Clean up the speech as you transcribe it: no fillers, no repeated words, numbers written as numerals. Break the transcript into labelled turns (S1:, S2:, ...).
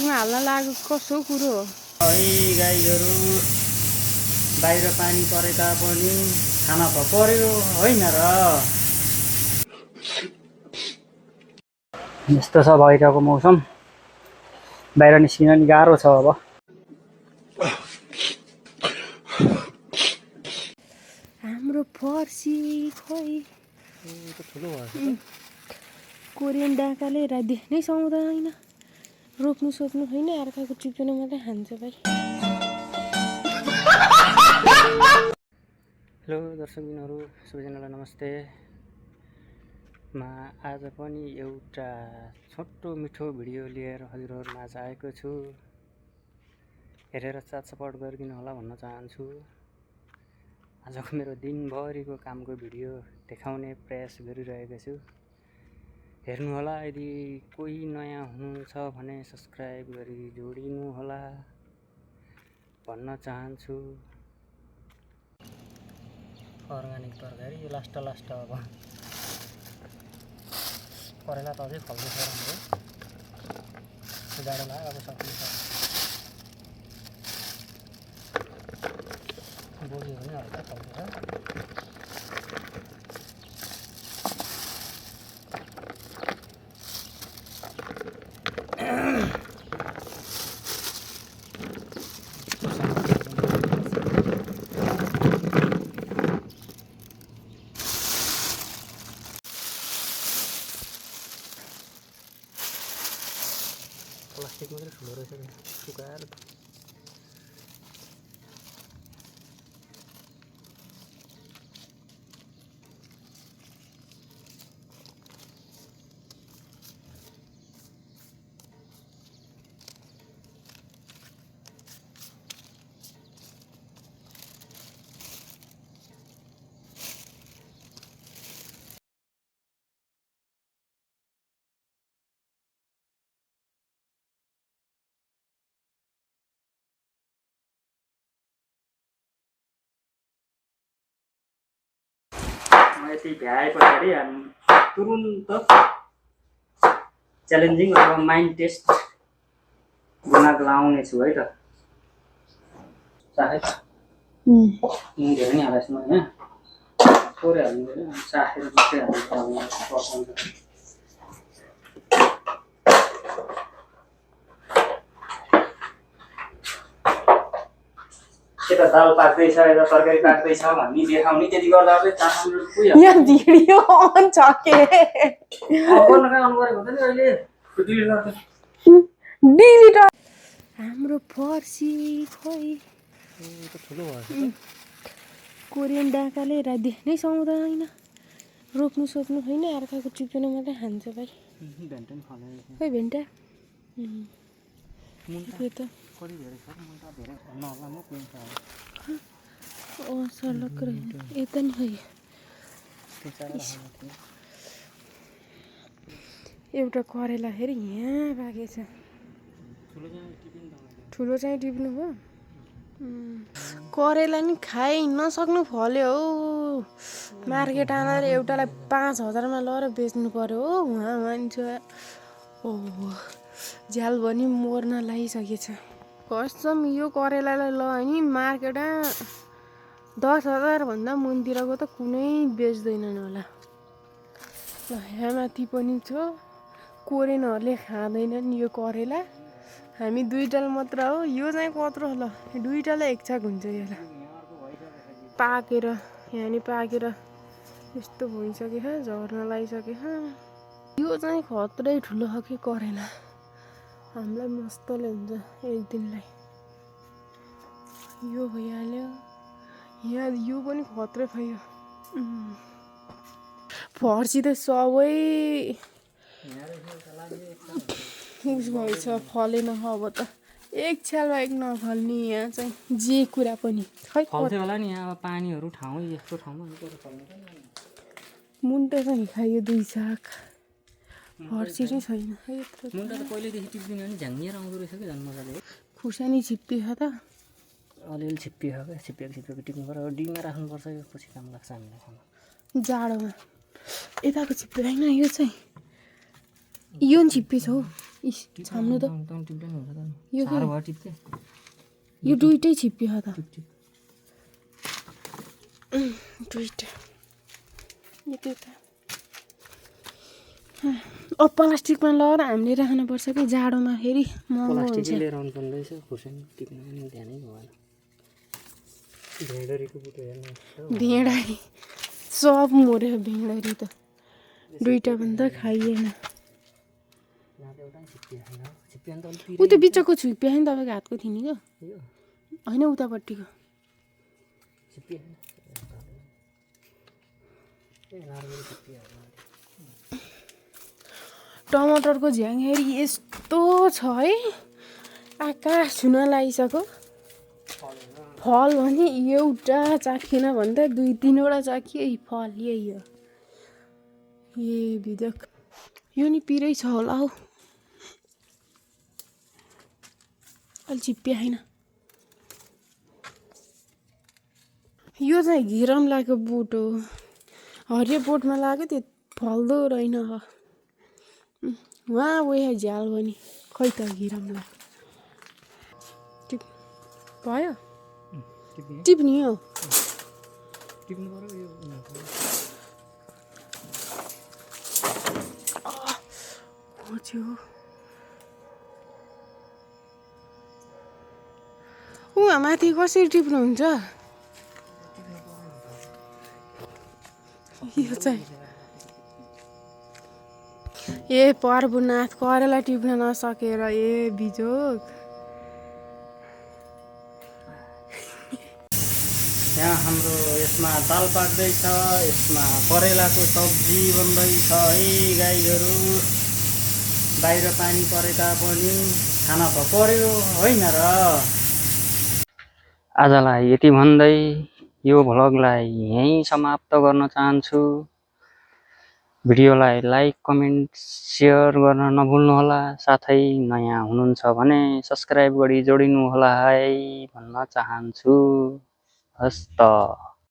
S1: प्लास्टिकमा हाल्न लाग्यो कसो कुरो हो
S2: है गाईहरू बाहिर पानी परेका पनि खाना त पर्यो होइन र यस्तो छ बाहिरको मौसम बाहिर निस्किन नि गाह्रो छ अब
S1: हाम्रो फर्सी खोइ
S2: ठुलो भयो
S1: कोरियन डाकाले देख्नै सक्दैन रोप्नु सोच्नु होइन अर्काको टिप्न मात्रै खान्छ भाइ
S2: हेलो दर्शकबिनहरू सबैजनालाई नमस्ते म आज पनि एउटा छोटो मिठो भिडियो लिएर हजुरहरूमाझ आएको छु हेरेर साथ सपोर्ट गरिदिनु होला भन्न चाहन्छु आजको मेरो दिनभरिको कामको भिडियो देखाउने प्रयास गरिरहेको छु हेर्नु होला यदि कोही नयाँ हुनुहुन्छ भने सब्स्क्राइब गरी जोडिनु होला भन्न चाहन्छु अर्ग्यानिक तरकारी लास्ट अब करेला त अझै फल्दैछ राम्रो जाडो लाग्यो अब सकिन्छ बोल्यो भने हल्का फल्दैछ प्लास्टिक मात्रै ठुलो रहेछ सुकाएर यति भ्याए पछाडि हामी तुरुन्त च्यालेन्जिङ अथवा माइन्ड टेस्ट दिमाग लाउने छु है त साहेब धेरै नै हालेछ म यहाँ थोरै हाल्नु साहेब मात्रै हाल्नु यता दाल पाक्दैछ यता तरकारी पाक्दैछ भन्ने देखाउने त्यति गर्दा यहाँ
S1: भिडियो अन छ के डिलिट हाम्रो फर्सी खोइ
S2: ठुलो भयो
S1: कोरियन डाकाले देख्नै सक्दैन रोप्नु सोच्नु होइन अर्काको टिप्न मात्रै खान्छ भाइ खोइ भेन्टा त्यो त सलक यता नि खै एउटा करेला फेरि यहाँ पाकेछ ठुलो चाहिँ टिप्नु भयो करेला नि खाइ नसक्नु फल्यो हौ मार्केट आएर एउटालाई 5,000मा लगेर बेच्नु पर्यो हो उहाँ मान्छे ओहो झ्याल पनि मर्न लागिसकेछ कसम यो करेलालाई लग्यो नि मार्केटमा 10,000 भन्दा मुनतिरको त कुनै बेच्दैनन् होला ल यहाँ माथि पनि छ कोरियनहरूले खाँदैनन् यो करेला हामी दुईटाल मात्र हो यो चाहिँ कत्रो होला दुईटालाई एकछाक हुन्छ यसलाई पाकेर यहाँ नि पाकेर यस्तो भइसक्यो झर्न लागिसक्यो यो चाहिँ खत्रै ठुलो हो कि करेला हामीलाई मस्तले हुन्छ एक दिनलाई यो भइहाल्यो यहाँ यो पनि खत्रै भयो फर्सी त सबै उस भएछ फलेन अब त एक छ्याल बाहेक नफल्ने यहाँ चाहिँ जे कुरा पनि खै
S2: फल्थ्यो होला नि यहाँ पानीहरू ठाउँ यस्तो ठाउँमा
S1: मुन्टा चाहिँ खायो 2 साग फर्सी नै छैन
S2: मुन्टा त पहिल्यैदेखि टिप्दिन नि झ्याङ्गिएर आउँदो रहेछ कि झन् मजाले
S1: खुर्सानी छिप्पियो त
S2: अलिअलि छिप्पियो क्या छिप्पिएको टिप्नु पर्यो डिङमा राख्नुपर्छ यो पछि काम लाग्छ हामीलाई खान
S1: जाडोमा यताको छिप्पिँदैन यो चाहिँ यो नि छिप्पिछ हौ इस छाम्नु त
S2: टिप्दैन हुन्छ त
S1: यो
S2: साह्रो भयो टिप्थे
S1: यो दुइटै छिप्पियो त
S2: टिप टिप
S1: दुइटा यति त अब प्लास्टिकमा लगेर हामीले राख्नुपर्छ कि जाडोमा फेरि महँगो
S2: प्लास्टिकै
S1: हुन्छ
S2: लिएर आउनु पर्ने रहेछ खुर्सानी टिप्न पनि ध्यानै भएन भेडरीको बुटो हेर्नु
S1: भेँडारी सब मऱ्यो भेँडारी त दुइटा पनि त खाइएन ऊ त्यो बिचको छुप्पिया नि तपाईँको हातको थियो नि क्या होइन उतापट्टिको टमाटरको झ्याङहेरी यस्तो छ है आकाश छुन लागिसक्यो फल भने एउटा चाखिएन भने त 2-3वटा चाखियो फल यही हो ए बिजक यो नि पिरै छ होला हौ अलि छिप्पिया होइन यो चाहिँ घिरमलाको बोट हो हरियो बोटमा लाग्यो त्यो फल्दो रहेन वहाँ उयो झ्याल भने खै त घिरमला भयो टिप्ने हो ऊ माथि कसरी टिप्नुहुन्छ यो चाहिँ ए प्रभुनाथ करेला टिप्न नसकेर ए बिजोग
S2: यहाँ हाम्रो यसमा दाल पाक्दैछ यसमा करेलाको सब्जी बन्दैछ है गाईहरू बाहिर पानी परे तापनि खाना त पर्यो होइन र आजलाई यति भन्दै यो भ्लगलाई यहीँ समाप्त गर्न चाहन्छु भिडियोलाई लाइक कमेन्ट सेयर गर्न नभुल्नुहोला साथै नयाँ हुनुहुन्छ भने सब्स्क्राइब गरी जोडिनु होला है भन्न चाहन्छु हस्त